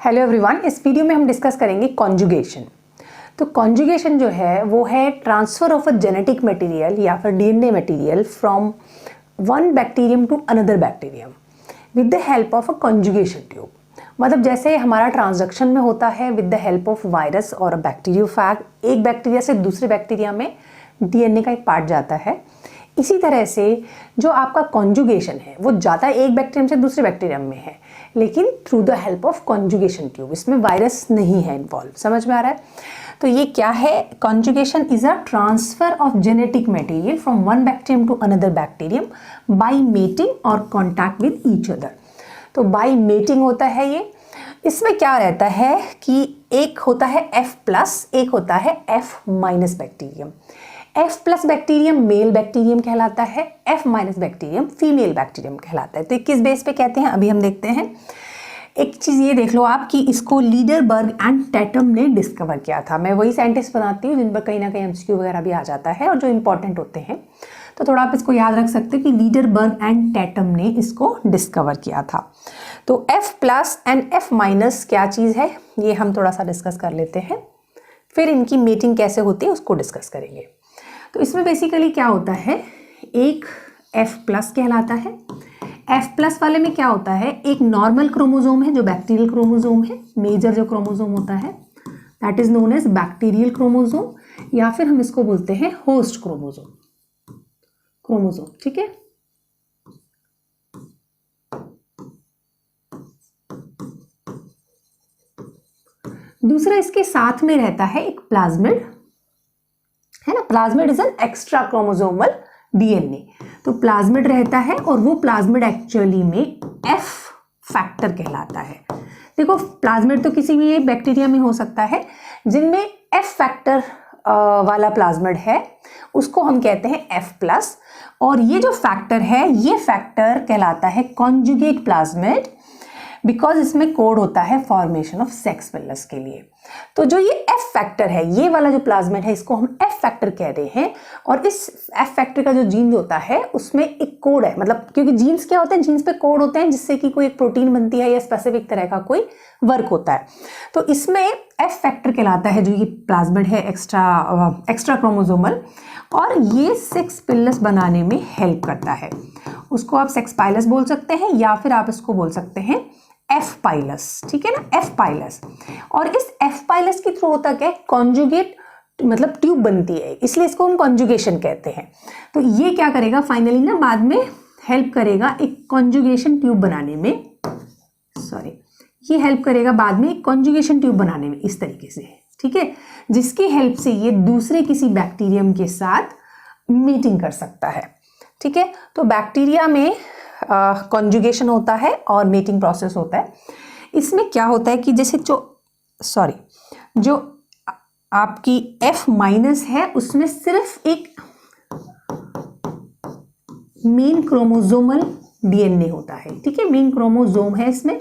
Hello everyone, इस video में हम डिस्कस करेंगे कॉन्जुगेशन। तो कॉन्जुगेशन जो है वो है transfer of a genetic material या फिर DNA material from one bacterium to another bacterium with the help of a conjugation tube. मतलब जैसे हमारा ट्रांसडक्शन में होता है with the help of virus और अ बैक्टीरियोफैग, एक बैक्टीरिया से दूसरे बैक्टीरिया में डीएनए का एक पार्ट जाता है। इसी तरह से जो आपका कॉन्जुगेशन है वो जाता है एक बैक्टीरियम से दूसरे बैक्टीरियम में है, लेकिन through the help of conjugation tube. इसमें वायरस नहीं है इन्वॉल्व। समझ में आ रहा है? तो ये क्या है? Conjugation is a transfer of genetic material from one bacterium to another bacterium by mating और कॉन्टैक्ट विद ईच अदर। तो बाय मेटिंग होता है ये। इसमें क्या रहता है कि एक होता है F+, एक होता है F- bacterium. F+ bacterium male bacterium कहलाता है, F- बैक्टीरियम फीमेल बैक्टीरियम कहलाता है। तो किस बेस पे कहते हैं अभी हम देखते हैं। एक चीज़ ये देख लो आप कि इसको लीडरबर्ग एंड टैटम ने डिस्कवर किया था। मैं वही साइंटिस्ट बनाती हूँ जिन पर कहीं ना कहीं MCQ वगैरह भी आ जाता है और जो इंपॉर्टेंट होते हैं, तो थोड़ा आप इसको याद रख सकते हो कि लीडरबर्ग एंड टैटम ने इसको डिस्कवर किया था। तो F+ एंड F- क्या चीज़ है ये हम थोड़ा सा डिस्कस कर लेते हैं, फिर इनकी मेटिंग कैसे होती है उसको डिस्कस करेंगे। तो इसमें बेसिकली क्या होता है, एक F+ कहलाता है। F+ वाले में क्या होता है, एक नॉर्मल क्रोमोजोम है जो बैक्टीरियल क्रोमोजोम है। मेजर जो क्रोमोजोम होता है that is known as bacterial chromosome, या फिर हम इसको बोलते हैं होस्ट क्रोमोजोम। ठीक है। दूसरा इसके साथ में रहता है एक प्लाज्मिड, है ना। Plasmid is an extra chromosomal DNA. तो प्लाज्मिड रहता है और वो प्लाज्मिड एक्चुअली में F फैक्टर कहलाता है। देखो प्लाज्मिड तो किसी भी बैक्टीरिया में हो सकता है, जिनमें F फैक्टर वाला प्लाज्मिड है उसको हम कहते हैं F+। और ये जो फैक्टर है ये फैक्टर कहलाता है कॉन्जुगेट प्लाज्मिड, बिकॉज इसमें कोड होता है फॉर्मेशन ऑफ सेक्स पिलस के लिए। तो जो ये F फैक्टर है, ये वाला जो प्लाज्मिड है, इसको हम F फैक्टर कह रहे हैं। और इस F फैक्टर का जो जीन होता है उसमें एक कोड है, मतलब क्योंकि जीन्स क्या होते हैं, जीन्स पे कोड होते हैं जिससे कि कोई एक प्रोटीन बनती है या स्पेसिफिक तरह का कोई वर्क होता है। तो इसमें F फैक्टर कहलाता है जो ये प्लाज्मिड है एक्स्ट्रा क्रोमोजोमल, और ये सेक्स पिलस बनाने में हेल्प करता है। उसको आप सेक्स पाइलस बोल सकते हैं या फिर आप इसको बोल सकते हैं F-पाइलस। ठीक है ना, F-पाइलस। और इस F-पाइलस के थ्रू होता क्या है, कॉन्जुगेट मतलब ट्यूब बनती है, इसलिए इसको हम कॉन्जुगेशन कहते हैं। तो ये क्या करेगा फाइनली ना, बाद में हेल्प करेगा एक कॉन्जुगेशन ट्यूब बनाने में, ये हेल्प करेगा बाद में एक कॉन्जुगेशन ट्यूब बनाने में इस तरीके से। ठीक है, जिसकी हेल्प से ये दूसरे किसी बैक्टीरियम के साथ मीटिंग कर सकता है। ठीक है, तो बैक्टीरिया में कॉन्जुगेशन होता है और मेटिंग प्रोसेस होता है। इसमें क्या होता है कि जैसे जो आपकी F- है उसमें सिर्फ एक मेन क्रोमोजोमल डीएनए होता है। ठीक है, मेन क्रोमोजोम है, इसमें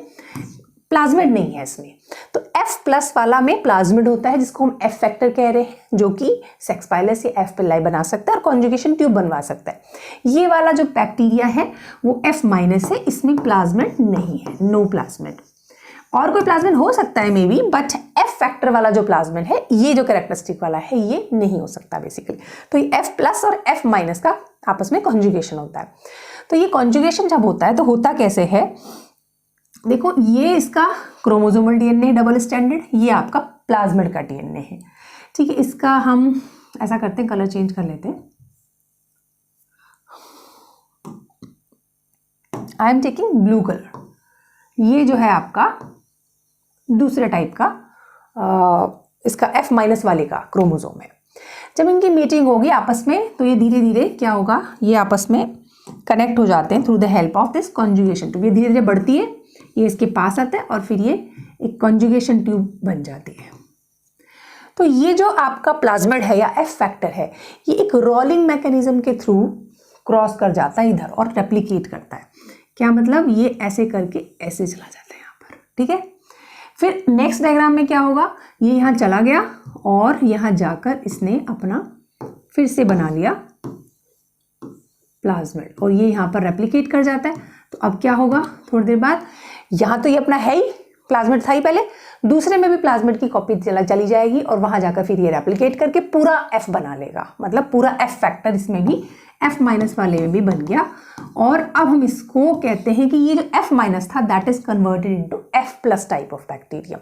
प्लाज्मिड नहीं है इसमें। तो F+ वाला में प्लाज्मिड होता है जिसको हम F फैक्टर कह रहे हैं, जो कि सेक्स पाइलस या F पिल्लाई बना सकता है और कॉन्जुगेशन ट्यूब बनवा सकता है। ये वाला जो बैक्टीरिया है वो F- है, इसमें प्लाज्मिड नहीं है, नो प्लाज्मिड। और कोई प्लाज्मिड हो सकता है may be, but F factor वाला जो प्लाज्मिड है, ये जो कैरेक्टरिस्टिक वाला है, ये नहीं हो सकता बेसिकली। तो ये F+ और F- का आपस में कॉन्जुगेशन होता है। तो ये कॉन्जुगेशन जब होता है तो होता कैसे है, देखो ये इसका क्रोमोजोमल डीएनए डबल स्टैंडर्ड, ये आपका प्लाज्मिड का डीएनए है। ठीक है, इसका हम ऐसा करते हैं, कलर चेंज कर लेते हैं। I am taking blue colour. ये जो है आपका दूसरे टाइप का इसका F- वाले का क्रोमोजोम है। जब इनकी मीटिंग होगी आपस में तो ये धीरे धीरे क्या होगा, ये आपस में कनेक्ट हो जाते हैं through the help of this conjugation tube. ये धीरे धीरे बढ़ती है, ये इसके पास आता है और फिर ये एक कॉन्जुगेशन ट्यूब बन जाती है। तो ये जो आपका प्लाज्मिड है या F फैक्टर है, ये एक रोलिंग मैकेनिज्म के थ्रू क्रॉस कर जाता है इधर और रेप्लिकेट करता है। क्या मतलब, ये ऐसे करके ऐसे चला जाता है यहाँ पर। ठीक है, फिर नेक्स्ट डायग्राम में क्या होगा, ये यहाँ चला गया और यहाँ जाकर इसने अपना फिर से बना लिया प्लाज्मिड, और ये यहाँ पर रेप्लिकेट कर जाता है। तो अब क्या होगा, थोड़ी देर बाद यहाँ तो ये अपना है ही प्लाज्मिड था ही पहले, दूसरे में भी प्लाज्मिड की कॉपी चली जाएगी और वहां जाकर फिर ये रेप्लिकेट करके पूरा F बना लेगा, मतलब पूरा F फैक्टर इसमें भी F माइनस वाले में भी बन गया। और अब हम इसको कहते हैं कि ये जो F माइनस था that is converted into F plus type of bacteria.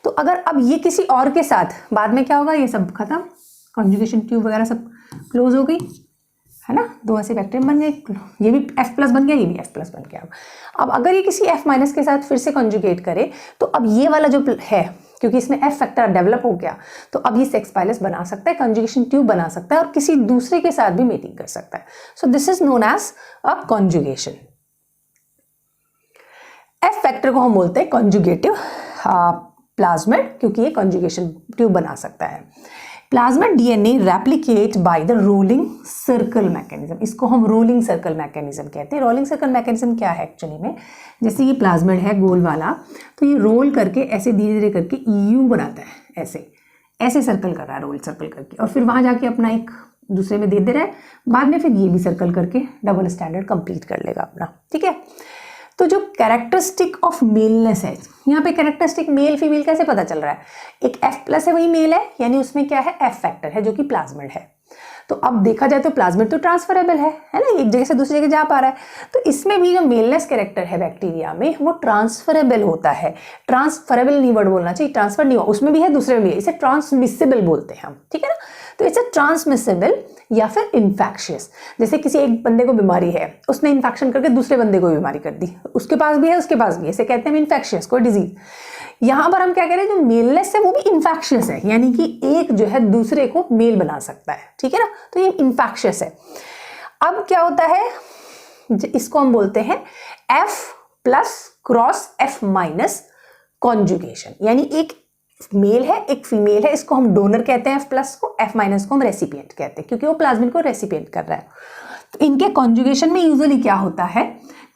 तो अगर अब ये किसी और के साथ, बाद में क्या होगा, ये सब खत्म, कॉन्जुगेशन ट्यूब वगैरह सब क्लोज हो गई, है ना, 2 ऐसे बैक्टीरियम बन गए, ये भी F प्लस बन गया, ये भी F प्लस बन गया। अब अगर ये किसी F माइनस के साथ फिर से कॉन्जुगेट करे तो अब ये वाला जो है, क्योंकि इसमें F फैक्टर डेवलप हो गया, तो अब ये सेक्स पाइलस बना सकता है, कॉन्जुगेशन ट्यूब बना सकता है और किसी दूसरे के साथ भी मेटिंग कर सकता है। So this is known as a conjugation. F factor को हम बोलते हैं कॉन्जुगेटिव प्लाज्मिड, क्योंकि ये कॉन्जुगेशन ट्यूब बना सकता है। Plasmid DNA replicate by the rolling circle mechanism, इसको हम रोलिंग सर्कल मैकेनिज्म कहते हैं। रोलिंग सर्कल मैकेनिज्म क्या है एक्चुअली में, जैसे ये प्लाज्मिड है गोल वाला, तो ये रोल करके ऐसे धीरे धीरे करके यू बनाता है, ऐसे ऐसे सर्कल कर रहा है, रोल सर्कल करके, और फिर वहां जाके अपना एक दूसरे में दे रहा है, बाद में फिर ये भी सर्कल करके डबल स्टैंडर्ड कंप्लीट कर लेगा अपना, ठीक है। तो जो कैरेक्टरिस्टिक ऑफ मेलनेस है, यहाँ पे कैरेक्टरिस्टिक मेल फीमेल कैसे पता चल रहा है, एक F प्लस है वही मेल है, यानी उसमें क्या है, F फैक्टर है जो कि प्लाज्मिड है। तो अब देखा जाए तो प्लाज्मिड तो ट्रांसफरेबल है ना, एक जगह से दूसरी जगह जा पा रहा है, तो इसमें भी जो मेलनेस कैरेक्टर है बैक्टीरिया में वो ट्रांसफरेबल होता है। ट्रांसफरेबल नहीं वर्ड बोलना चाहिए, ट्रांसफर नहीं हुआ, उसमें भी है दूसरे में भी है, इसे ट्रांसमिसिबल बोलते हैं हम, ठीक है ना। तो इट्स ट्रांसमिसिबल या फिर इन्फेक्शियस, जैसे किसी एक बंदे को बीमारी है, उसने इन्फेक्शन करके दूसरे बंदे को बीमारी कर दी, उसके पास भी है उसके पास भी है, इसे कहते हैं इन्फेक्शियस कोई डिजीज। यहाँ पर हम क्या कह रहे हैं, जो मेलनेस है वो भी इन्फेक्शियस है, यानी कि एक जो है दूसरे को मेल बना सकता है, ठीक है ना, तो ये इन्फेक्शियस है। अब क्या होता है, इसको हम बोलते हैं F plus cross F minus conjugation, यानी एक मेल है एक फीमेल है, इसको हम डोनर कहते हैं F प्लस को, F माइनस को हम रेसिपिएंट कहते हैं, क्योंकि वो प्लाज्मिड को रेसिपिएंट कर रहा है। तो इनके कॉन्जुगेशन में यूजुअली क्या होता है,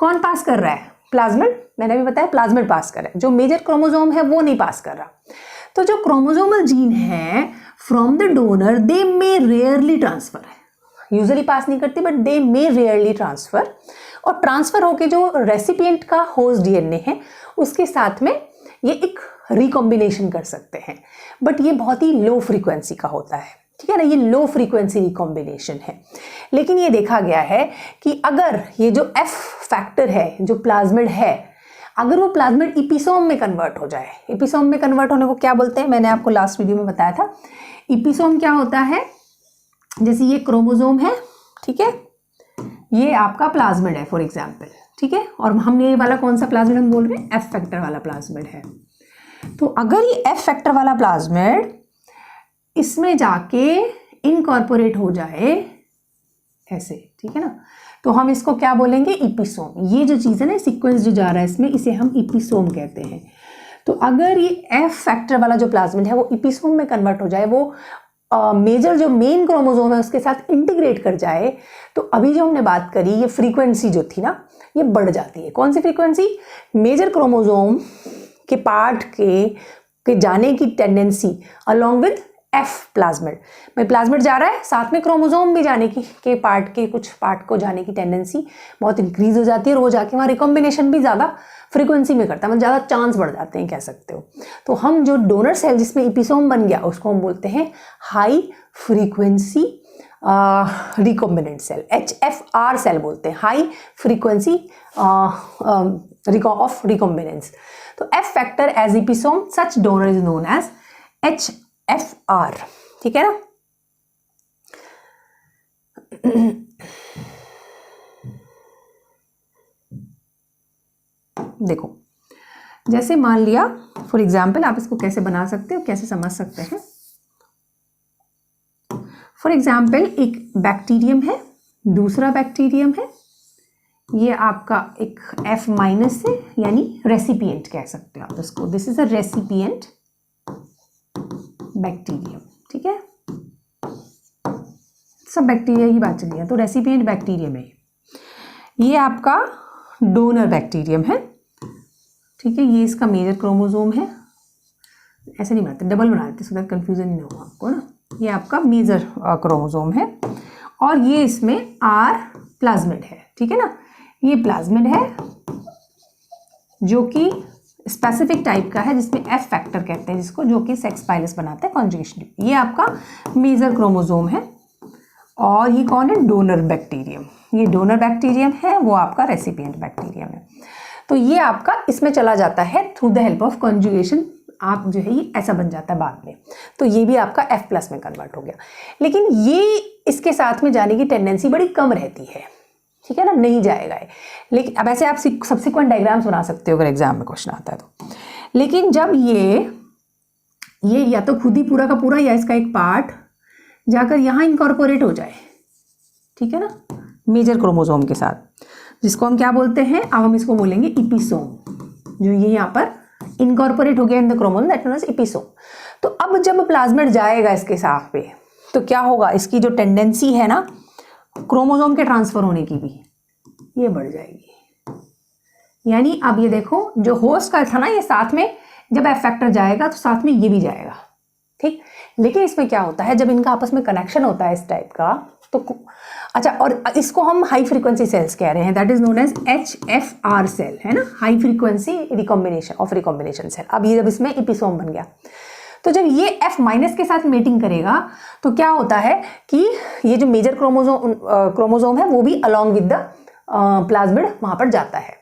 कौन पास कर रहा है, प्लाज्मिड, मैंने भी बताया प्लाज्मिड पास कर रहा है, जो मेजर क्रोमोसोम है वो नहीं पास कर रहा। तो जो क्रोमोसोमल जीन है from the donor they may rarely transfer, usually pass नहीं करती but they may rarely transfer, और ट्रांसफर होके जो रेसिपिएंट का होस्ट डीएनए है उसके साथ में ये एक रिकॉम्बिनेशन कर सकते हैं, बट ये बहुत ही लो फ्रीक्वेंसी का होता है, ठीक है ना, ये लो फ्रीक्वेंसी रिकॉम्बिनेशन है। लेकिन ये देखा गया है कि अगर ये जो F फैक्टर है जो प्लाज्मिड है, अगर वो प्लाज्मिड इपिसोम में कन्वर्ट हो जाए, इपिसोम में कन्वर्ट होने को क्या बोलते हैं, मैंने आपको लास्ट वीडियो में बताया था। इपिसोम क्या होता है, जैसे ये क्रोमोसोम है, ठीक है, ये आपका प्लाज्मिड है फॉर एग्जाम्पल, ठीक है, और हमने ये वाला कौन सा प्लाज्मिड हम बोल रहे हैं, F फैक्टर वाला प्लाज्मिड है। तो अगर ये F फैक्टर वाला प्लाज्मिड इसमें जाके इनकॉर्पोरेट हो जाए ऐसे, ठीक है ना, तो हम इसको क्या बोलेंगे, इपिसोम। ये जो चीज़ है ना, सीक्वेंस जो जा रहा है इसमें, इसे हम इपिसोम कहते हैं। तो अगर ये F फैक्टर वाला जो प्लाज्मिड है वो इपिसोम में कन्वर्ट हो जाए, वो मेजर जो मेन क्रोमोसोम है उसके साथ इंटीग्रेट कर जाए, तो अभी जो हमने बात करी ये फ्रीक्वेंसी जो थी ना, ये बढ़ जाती है। कौन सी फ्रीक्वेंसी, मेजर क्रोमोसोम के पार्ट के जाने की tendency along with F plasmid, में प्लाज्मिड जा रहा है साथ में क्रोमोसोम भी जाने की, के पार्ट के कुछ पार्ट को जाने की टेंडेंसी बहुत इंक्रीज हो जाती है, और वो जाके वहाँ रिकॉम्बिनेशन भी ज़्यादा फ्रीक्वेंसी में करता है, मतलब ज़्यादा चांस बढ़ जाते हैं कह सकते हो। तो हम जो डोनर सेल जिसमें इपिसोम बन गया उसको हम बोलते हैं high frequency recombinant cell, HFR cell बोलते हैं, हाई फ्रीक्वेंसी ऑफ रिकॉम्बिनेंस। तो F factor as episome, such donor is known as HFR, ठीक है ना। देखो, जैसे मान लिया फॉर एग्जाम्पल, आप इसको कैसे बना सकते हो, कैसे समझ सकते हैं। फॉर एग्जाम्पल एक बैक्टीरियम है, दूसरा बैक्टीरियम है, ये आपका एक F माइनस है, यानी रेसिपिएंट कह सकते हो आप इसको, this is a recipient bacterium, ठीक है, सब बैक्टीरिया की बात चली है, तो रेसिपिएंट बैक्टीरियम है, ये आपका डोनर बैक्टीरियम है, ठीक है, ये इसका मेजर क्रोमोसोम है, ऐसे नहीं बनाते, डबल बना देते सो दैट कंफ्यूजन नहीं होगा आपको ना, ये आपका मेजर क्रोमोसोम है, और ये इसमें R प्लाज्मिड है, ठीक है ना, ये प्लाज्मिड है जो कि स्पेसिफिक टाइप का है जिसमें एफ फैक्टर कहते हैं जिसको, जो कि सेक्स पाइलस बनाता है कॉन्जुगेशन। ये आपका मेजर क्रोमोसोम है और ये कौन है, डोनर बैक्टीरियम। ये डोनर बैक्टीरियम है, वो आपका रेसिपिएंट बैक्टीरियम है। तो ये आपका इसमें चला जाता है through the help of conjugation, आप जो है ये ऐसा बन जाता है बाद में। तो ये भी आपका F प्लस में कन्वर्ट हो गया। लेकिन ये इसके साथ में जाने की टेंडेंसी बड़ी कम रहती है, ठीक है ना, नहीं जाएगा ये। लेकिन अब ऐसे आप सब्सिक्वेंट डायग्राम्स बना सकते हो अगर एग्जाम में क्वेश्चन आता है तो। लेकिन जब ये या तो खुद ही पूरा का पूरा या इसका एक पार्ट जाकर यहाँ इनकॉर्पोरेट हो जाए, ठीक है ना, मेजर क्रोमोसोम के साथ, जिसको हम क्या बोलते हैं, अब हम इसको बोलेंगे इपिसोम। जो ये यहाँ पर इनकॉर्पोरेट हो गया in the chromosome, that known as episome. तो अब जब प्लाज्मिड जाएगा इसके साथ पे, तो क्या होगा, इसकी जो टेंडेंसी है ना क्रोमोसोम के ट्रांसफर होने की भी, ये बढ़ जाएगी। यानी अब ये देखो, जो होस्ट का था ना, ये साथ में जब एफ फैक्टर जाएगा तो साथ में ये भी जाएगा, ठीक। लेकिन इसमें क्या होता है, जब इनका आपस में कनेक्शन होता है इस टाइप का, तो अच्छा, और इसको हम हाई फ्रीक्वेंसी सेल्स कह रहे हैं, that is known as HFR cell, है ना, हाई फ्रीक्वेंसी रिकॉम्बिनेशन सेल। अब ये जब इसमें इपिसोम बन गया, तो जब ये F माइनस के साथ मेटिंग करेगा तो क्या होता है कि ये जो मेजर क्रोमोसोम है वो भी अलॉन्ग विद द प्लाज्मिड वहां पर जाता है।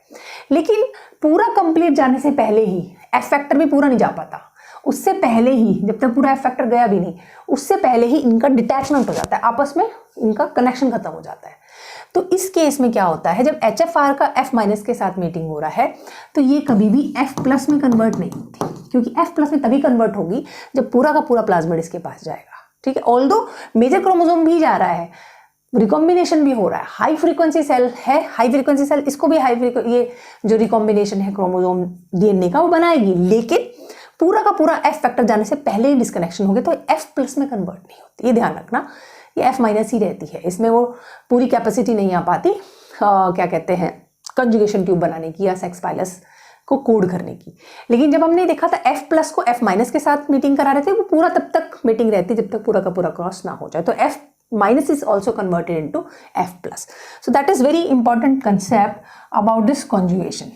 लेकिन पूरा कंप्लीट जाने से पहले ही F फैक्टर भी पूरा नहीं जा पाता, उससे पहले ही, जब तक पूरा F फैक्टर गया भी नहीं, उससे पहले ही इनका डिटैचमेंट हो जाता है, आपस में इनका कनेक्शन खत्म हो जाता है। तो इस केस में क्या होता है, जब HFR का F माइनस के साथ मीटिंग हो रहा है तो ये कभी भी F प्लस में कन्वर्ट नहीं होती, क्योंकि F प्लस में तभी कन्वर्ट होगी जब पूरा का पूरा प्लाज्मिड इसके पास जाएगा, ठीक है। ऑल्दो मेजर क्रोमोसोम भी जा रहा है, रिकॉम्बिनेशन भी हो रहा है, हाई फ्रीक्वेंसी सेल है, हाई फ्रीक्वेंसी सेल इसको भी ये जो रिकॉम्बिनेशन है क्रोमोसोम DNA का वो बनाएगी, लेकिन पूरा का पूरा F फैक्टर जाने से पहले ही डिस्कनेक्शन हो गया तो F प्लस में कन्वर्ट नहीं होती। ये ध्यान रखना, ये F माइनस ही रहती है, इसमें वो पूरी कैपेसिटी नहीं आ पाती, क्या कहते हैं, कंजुगेशन ट्यूब बनाने की या सेक्स पाइलस को कोड करने की। लेकिन जब हमने देखा था F प्लस को F माइनस के साथ मीटिंग करा रहे थे, वो पूरा तब तक मीटिंग रहती जब तक पूरा का पूरा क्रॉस ना हो जाए। तो F minus is also converted into F plus. So that is very important concept about this conjugation.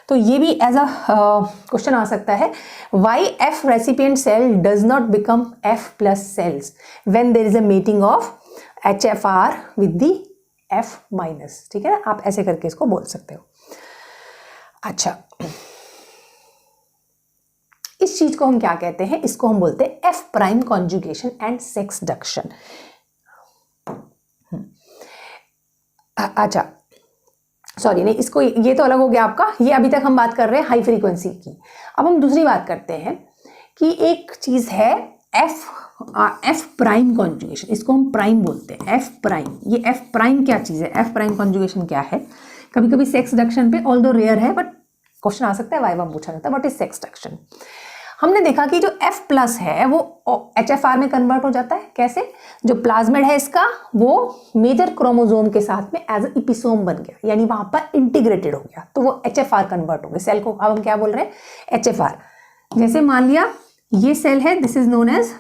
तो ये भी एज अ क्वेश्चन आ सकता है, Y F recipient cell does not become F plus cells when there is a mating of HFR with the F minus, ठीक है ना, आप ऐसे करके इसको बोल सकते हो। अच्छा, इस चीज को हम क्या कहते हैं, इसको हम बोलते हैं F प्राइम कॉन्जुगेशन एंड सेक्सडक्शन। अच्छा सॉरी, नहीं, इसको ये तो अलग हो गया आपका, ये अभी तक हम बात कर रहे हैं हाई फ्रीक्वेंसी की। अब हम दूसरी बात करते हैं कि एक चीज है F प्राइम कॉन्जुगेशन, इसको हम प्राइम बोलते हैं, F प्राइम। ये F प्राइम क्या चीज है, F प्राइम कॉन्जुगेशन क्या है, कभी कभी सेक्सडक्शन पे, ऑल्दो रेयर है बट क्वेश्चन आ सकता है, वाइवा पूछा जाता है, व्हाट इज सेक्सडक्शन। हमने देखा कि जो F प्लस है वो HFR में कन्वर्ट हो जाता है। कैसे, जो प्लाज्मिड है इसका वो मेजर क्रोमोसोम के साथ में एज इपिसोम बन गया, यानी वहां पर इंटीग्रेटेड हो गया, तो वो HFR कन्वर्ट हो गया। सेल को अब हम क्या बोल रहे हैं, HFR। जैसे मान लिया ये सेल है, दिस इज नोन एज,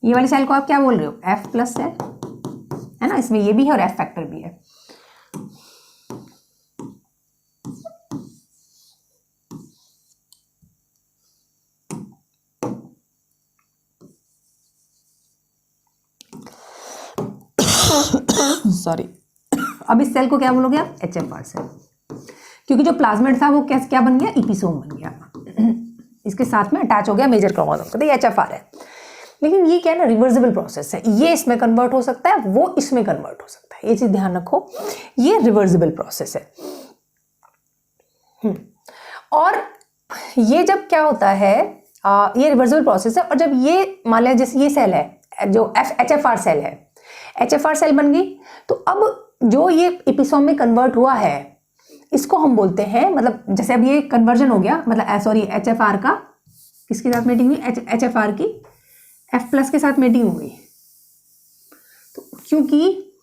ये वाली सेल को आप क्या बोल रहे हो, F प्लस सेल, है ना, इसमें ये भी है और F फैक्टर भी है। सॉरी, अब इस सेल को क्या बोलोगे आप, HFR सेल, क्योंकि जो प्लाज्मिड था वो क्या बन गया, इपिसोम बन गया, इसके साथ में अटैच हो गया मेजर क्रोमोसोम, तो ये HFR है। लेकिन ये क्या है ना, रिवर्सिबल प्रोसेस है, ये इसमें कन्वर्ट हो सकता है, वो इसमें कन्वर्ट हो सकता है, ये चीज ध्यान रखो, ये रिवर्सिबल प्रोसेस है। और ये जब क्या होता है, ये रिवर्सिबल प्रोसेस है, और जब ये मान लिया जैसे ये सेल है जो HFR सेल है, HFR सेल बन गई, तो अब जो ये इपिसोम में कन्वर्ट हुआ है इसको हम बोलते हैं, मतलब जैसे अब ये कन्वर्जन हो गया, मतलब सॉरी HFR का किसके साथ मीटिंग हुई, HFR की F प्लस के साथ मीटिंग हो गई, तो क्योंकि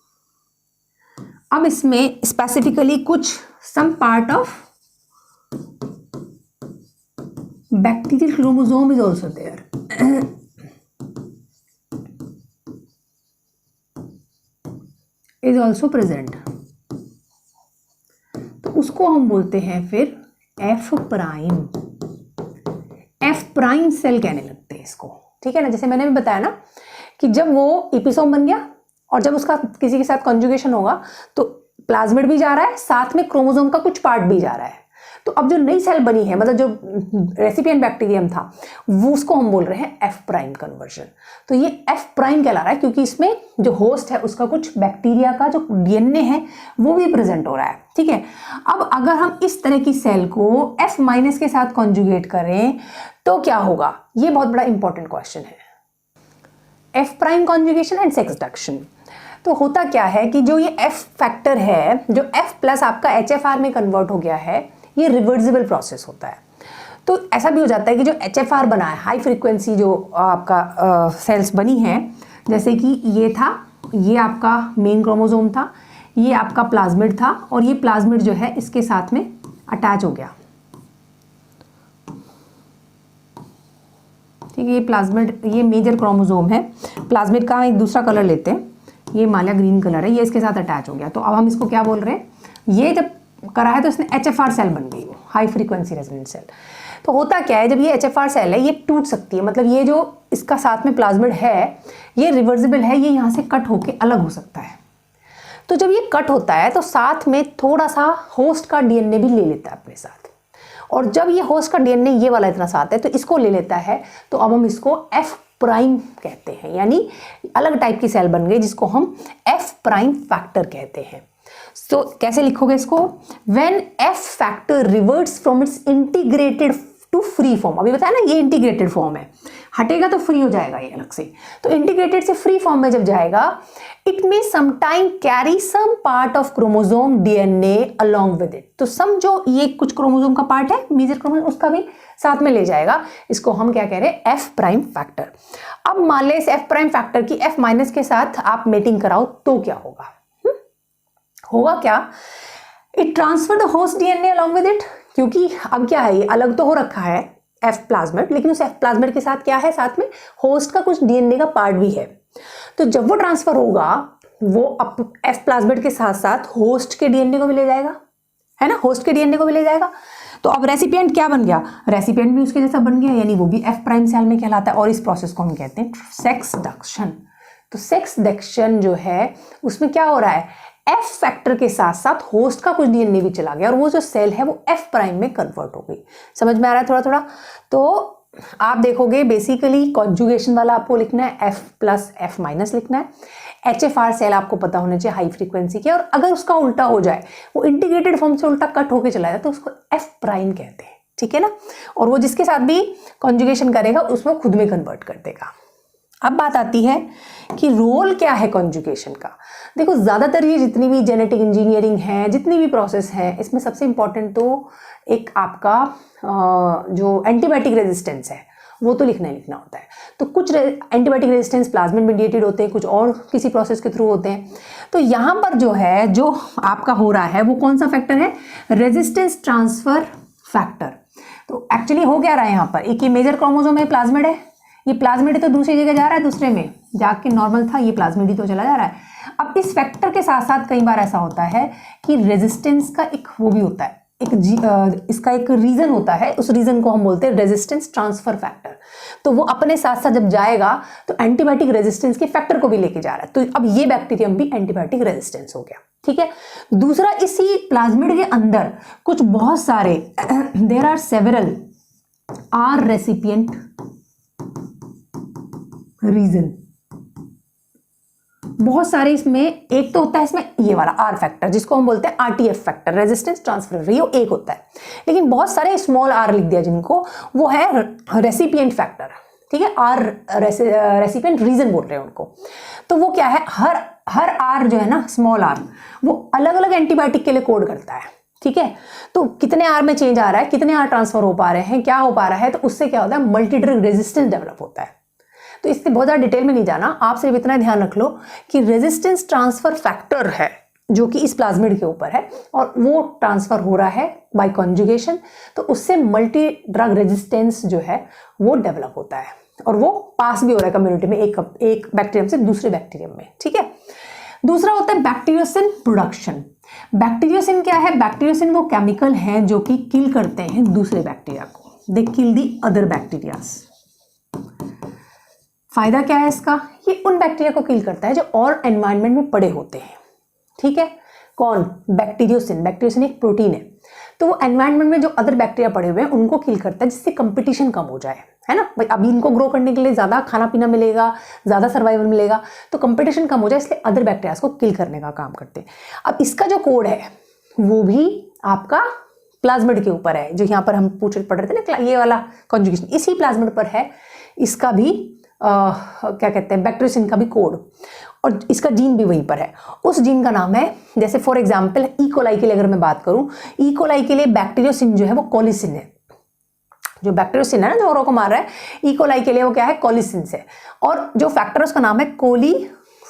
अब इसमें स्पेसिफिकली कुछ some part of bacterial chromosome is also there, is also present, तो उसको हम बोलते हैं फिर F prime. F prime cell कहने लगते हैं इसको, ठीक है ना। जैसे मैंने भी बताया ना कि जब वो एपिसोम बन गया और जब उसका किसी के साथ कॉन्जुगेशन होगा तो प्लाज्मिड भी जा रहा है, साथ में क्रोमोसोम का कुछ पार्ट भी जा रहा है। तो अब जो नई सेल बनी है, मतलब जो रेसिपिएंट बैक्टीरियम था, वो उसको हम बोल रहे हैं एफ प्राइम कन्वर्जन। तो ये एफ प्राइम कहला रहा है क्योंकि इसमें जो होस्ट है उसका कुछ बैक्टीरिया का जो डीएनए है वो भी प्रेजेंट हो रहा है, ठीक है। अब अगर हम इस तरह की सेल को एफ माइनस के साथ कॉन्जुगेट करें तो क्या होगा, ये बहुत बड़ा इंपॉर्टेंट क्वेश्चन है। F prime conjugation and sex reduction. तो होता क्या है कि जो ये एफ फैक्टर है, जो एफ प्लस आपका एचएफआर में कन्वर्ट हो गया है, ये रिवर्सिबल प्रोसेस होता है। तो ऐसा भी हो जाता है कि जो एचएफआर बना है, हाई फ्रीक्वेंसी जो आपका सेल्स बनी है, जैसे कि ये था, ये आपका मेन क्रोमोसोम था, ये आपका प्लाज्मिड था और ये प्लाज्मिड जो है इसके साथ में अटैच हो गया, ठीक है। ये प्लाज्मिड, ये मेजर क्रोमोसोम है। प्लाज्मिड का एक दूसरा कलर लेते हैं, ये माला ग्रीन कलर है, ये इसके साथ अटैच हो गया। तो अब हम इसको क्या बोल रहे हैं, ये जब करा है तो इसने एचएफआर सेल बन गई, वो हाई फ्रीक्वेंसी रेजोनेंट सेल। तो होता क्या है, जब ये एचएफआर सेल है ये टूट सकती है, मतलब ये जो इसका साथ में प्लाज्मिड है ये रिवर्सिबल है, ये यहाँ से कट होके अलग हो सकता है। तो जब ये कट होता है तो साथ में थोड़ा सा होस्ट का डीएनए भी ले लेता है अपने साथ, और जब ये होस्ट का डीएनए ये वाला इतना साथ है तो इसको ले लेता है। तो अब हम इसको एफ प्राइम कहते हैं, यानी अलग टाइप की सेल बन गई जिसको हम एफ प्राइम फैक्टर कहते हैं। तो कैसे लिखोगे इसको, when F factor reverts from its integrated to free form. अभी बताया ना ये इंटीग्रेटेड फॉर्म है, हटेगा तो फ्री हो जाएगा ये अलग से। तो इंटीग्रेटेड से फ्री फॉर्म में जब जाएगा, it may sometime carry some part of chromosome DNA along with it. तो समझो ये कुछ क्रोमोसोम का पार्ट है, मेजर क्रोमोसोम, उसका भी साथ में ले जाएगा। इसको हम क्या कह रहे हैं, एफ प्राइम फैक्टर। अब मान ले इस एफ प्राइम फैक्टर की एफ माइनस के साथ आप मेटिंग कराओ तो क्या होगा, होगा क्या, it transfer the host DNA along with it. क्योंकि अब क्या है, ये अलग तो हो रखा है एफ प्लाज्मिड, लेकिन उस एफ प्लाज्मिड के साथ क्या है, साथ में होस्ट का कुछ डीएनए का पार्ट भी है। तो जब वो ट्रांसफर होगा वो एफ प्लाज्मिड के साथ साथ होस्ट के डीएनए को भी ले जाएगा, है ना, होस्ट के डीएनए को भी ले जाएगा। तो अब रेसिपिएंट क्या बन गया, रेसिपिएंट भी उसके जैसा बन गया, यानी वो भी एफ प्राइम सेल में कहलाता है। और इस प्रोसेस को हम कहते हैं सेक्स रिडक्शन। तो सेक्स रिडक्शन जो है उसमें क्या हो रहा है, एफ फैक्टर के साथ साथ होस्ट का कुछ डीएनए भी चला गया और वो जो सेल है वो एफ प्राइम में कन्वर्ट हो गई। समझ में आ रहा है थोड़ा थोड़ा। तो आप देखोगे बेसिकली कॉन्जुगेशन वाला आपको लिखना है एफ प्लस एफ माइनस लिखना है। एचएफआर सेल आपको पता होना चाहिए हाई फ्रीक्वेंसी के, और अगर उसका उल्टा हो जाए, वो इंटीग्रेटेड फॉर्म से उल्टा कट होके चला जाए तो उसको एफ प्राइम कहते हैं, ठीक है ना। और वो जिसके साथ भी कॉन्जुगेशन करेगा उसमें खुद में कन्वर्ट कर देगा। अब बात आती है कि रोल क्या है कॉन्जुगेशन का। देखो ज़्यादातर ये जितनी भी जेनेटिक इंजीनियरिंग है, जितनी भी प्रोसेस है, इसमें सबसे इंपॉर्टेंट तो एक आपका जो एंटीबायोटिक रेजिस्टेंस है वो तो लिखना ही लिखना होता है। तो कुछ एंटीबायोटिक रेजिस्टेंस प्लाज्मिड मीडिएटेड होते हैं, कुछ और किसी प्रोसेस के थ्रू होते हैं। तो यहाँ पर जो है जो आपका हो रहा है वो कौन सा फैक्टर है, रेजिस्टेंस ट्रांसफर फैक्टर। तो एक्चुअली हो क्या रहा है, यहाँ पर एक ये मेजर क्रोमोसोम है, प्लाज्मिड है, ये प्लाज्मिड तो दूसरी जगह जा रहा है, दूसरे में जाके नॉर्मल था, ये प्लाज्मिड ही तो चला जा रहा है। अब इस फैक्टर के साथ साथ कई बार ऐसा होता है कि रेजिस्टेंस का एक वो भी होता है, इसका एक रीजन होता है, उस रीजन को हम बोलते हैं रेजिस्टेंस ट्रांसफर फैक्टर। तो वो अपने साथ साथ जब जाएगा तो एंटीबायोटिक रेजिस्टेंस के फैक्टर को भी लेके जा रहा है। तो अब ये बैक्टीरियम भी एंटीबायोटिक रेजिस्टेंस हो गया, ठीक है। दूसरा, इसी प्लाज्मिड के अंदर कुछ बहुत सारे there are several are recipient region, बहुत सारे इसमें, एक तो होता है इसमें ये वाला आर फैक्टर जिसको हम बोलते हैं RTF factor, resistance transfer ratio, एक होता है। लेकिन बहुत सारे स्मॉल आर लिख दिया जिनको, वो है रेसिपिएंट फैक्टर, ठीक है, आर रेसिपिएंट रीजन बोल रहे हैं उनको। तो वो क्या है, हर आर जो है ना, स्मॉल आर, वो अलग अलग एंटीबायोटिक के लिए कोड करता है, ठीक है। तो कितने आर में चेंज आ रहा है, कितने आर ट्रांसफर हो पा रहे हैं, क्या हो पा रहा है, तो उससे क्या होता है, मल्टी ड्रग रेजिस्टेंस डेवलप होता है। तो इससे बहुत ज़्यादा डिटेल में नहीं जाना, आप सिर्फ इतना ध्यान रख लो कि रेजिस्टेंस ट्रांसफर फैक्टर है जो कि इस प्लाज्मिड के ऊपर है और वो ट्रांसफर हो रहा है बाय कॉन्जुगेशन। तो उससे मल्टी ड्रग रेजिस्टेंस जो है वो डेवलप होता है और वो पास भी हो रहा है कम्युनिटी में, एक बैक्टीरियम से दूसरे बैक्टीरियम में, ठीक है। दूसरा होता है बैक्टीरियोसिन प्रोडक्शन। बैक्टीरियोसिन क्या है? बैक्टीरियोसिन वो केमिकल हैं जो कि किल करते हैं दूसरे बैक्टीरिया को, दे किल दी अदर बैक्टीरियाज। फायदा क्या है इसका? ये उन बैक्टीरिया को किल करता है जो और एनवायरनमेंट में पड़े होते हैं, ठीक है। कौन? बैक्टीरियोसिन। बैक्टीरियोसिन एक प्रोटीन है, तो वो एनवायरनमेंट में जो अदर बैक्टीरिया पड़े हुए हैं उनको किल करता है, जिससे कंपटीशन कम हो जाए, है ना। भाई अभी इनको ग्रो करने के लिए ज़्यादा खाना पीना मिलेगा, ज़्यादा सर्वाइवल मिलेगा, तो कंपटीशन कम हो जाए, इसलिए अदर बैक्टीरियाज को किल करने का काम करते हैं। अब इसका जो कोड है वो भी आपका प्लाज्मिड के ऊपर है, जो यहाँ पर हम पढ़ रहे थे ना, ये वाला कॉन्जुगेशन इसी प्लाज्मिड पर है। इसका भी क्या कहते हैं, बैक्टीरियोसिन का भी कोड, और इसका जीन भी वहीं पर है। उस जीन का नाम है, जैसे फॉर एग्जांपल ई कोलाई के लिए अगर मैं बात करूं, ई कोलाई के लिए बैक्टीरियोसिन जो है वो कोलिसिन है। जो बैक्टीरियोसिन है ना, जो औरों को मार रहा है, ई कोलाई के लिए वो क्या है? कोलिसिन से। और जो फैक्टर उसका नाम है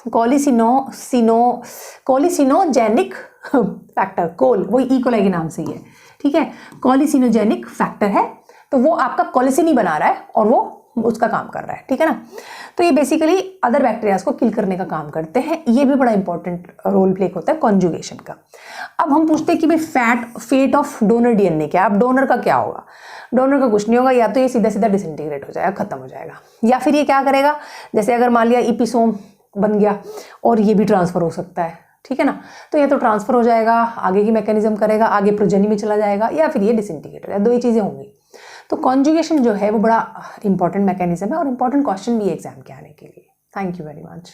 कोलिसिनोजेनिक फैक्टर, कोल, वो ई कोलाई के नाम से ही है, ठीक है। कोलिसिनोजेनिक फैक्टर है, तो वो आपका कोलिसिन ही बना रहा है और वो उसका काम कर रहा है, ठीक है ना। तो ये बेसिकली अदर बैक्टीरियाज को किल करने का काम करते हैं। ये भी बड़ा इंपॉर्टेंट रोल प्ले होता है कॉन्जुगेशन का। अब हम पूछते हैं कि भाई फेट ऑफ डोनर डीएनए क्या है? अब डोनर का क्या होगा? डोनर का कुछ नहीं होगा, या तो ये सीधा सीधा डिसइंटीग्रेट हो जाएगा, खत्म हो जाएगा, या फिर ये क्या करेगा, जैसे अगर मान लिया इपिसोम बन गया और ये भी ट्रांसफर हो सकता है, ठीक है ना। तो ये तो ट्रांसफर हो जाएगा, आगे की मैकेनिज्म करेगा, आगे प्रोजेनी में चला जाएगा, या फिर ये डिसइंटीग्रेट हो जाएगा, दो ही चीज़ें होंगी। तो कॉन्जुगेशन जो है वो बड़ा इंपॉर्टेंट मैकेनिज्म है और इंपॉर्टेंट क्वेश्चन भी है एग्जाम के आने के लिए। Thank you very much.